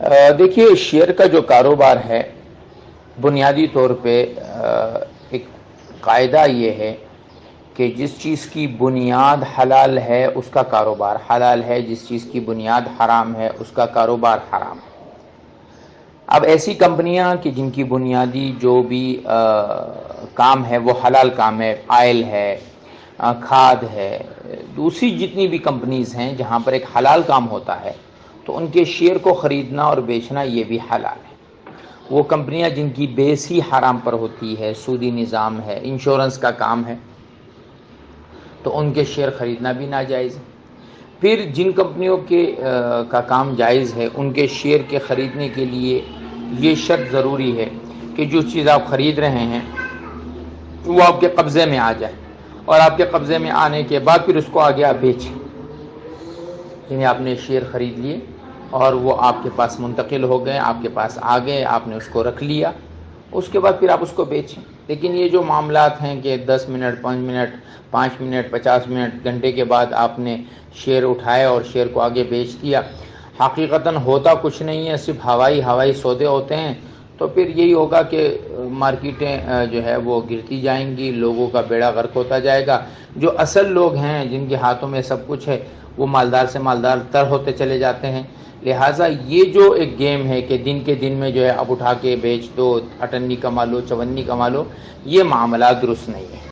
دیکھیے، شیئر کا جو کاروبار ہے بنیادی طور پہ ایک قاعدہ یہ ہے کہ جس چیز کی بنیاد حلال ہے اس کا کاروبار حلال ہے، جس چیز کی بنیاد حرام ہے اس کا کاروبار حرام ہے۔ اب ایسی کمپنیاں کہ جن کی بنیادی جو بھی کام ہے وہ حلال کام ہے، آئل ہے، کھاد ہے، دوسری جتنی بھی کمپنیز ہیں جہاں پر ایک حلال کام ہوتا ہے تو ان کے شیئر کو خریدنا اور بیچنا یہ بھی حلال ہے۔ وہ کمپنیاں جن کی بیس ہی حرام پر ہوتی ہے، سودی نظام ہے، انشورنس کا کام ہے، تو ان کے شیئر خریدنا بھی ناجائز ہے۔ پھر جن کمپنیوں کا کام جائز ہے ان کے شیئر کے خریدنے کے لیے یہ شرط ضروری ہے کہ جو چیز آپ خرید رہے ہیں وہ آپ کے قبضے میں آ جائے، اور آپ کے قبضے میں آنے کے بعد پھر اس کو آگے آپ بیچیں۔ یعنی آپ نے شیئر خرید لیے اور وہ آپ کے پاس منتقل ہو گئے، آپ کے پاس آ گئے، آپ نے اس کو رکھ لیا، اس کے بعد پھر آپ اس کو بیچیں۔ لیکن یہ جو معاملات ہیں کہ 10 منٹ 5 منٹ 50 منٹ گھنٹے کے بعد آپ نے شیئر اٹھائے اور شیئر کو آگے بیچ دیا، حقیقتاً ہوتا کچھ نہیں ہے، صرف ہوائی سودے ہوتے ہیں، تو پھر یہی ہوگا کہ مارکیٹیں جو ہے وہ گرتی جائیں گی، لوگوں کا بیڑا غرق ہوتا جائے گا۔ جو اصل لوگ ہیں جن کے ہاتھوں میں سب کچھ ہے وہ مالدار سے مالدار تر ہوتے چلے جاتے ہیں۔ لہٰذا یہ جو ایک گیم ہے کہ دن کے دن میں جو ہے اب اٹھا کے بیچ دو، 58 کما لو 54 کما لو، یہ معاملات درست نہیں ہے۔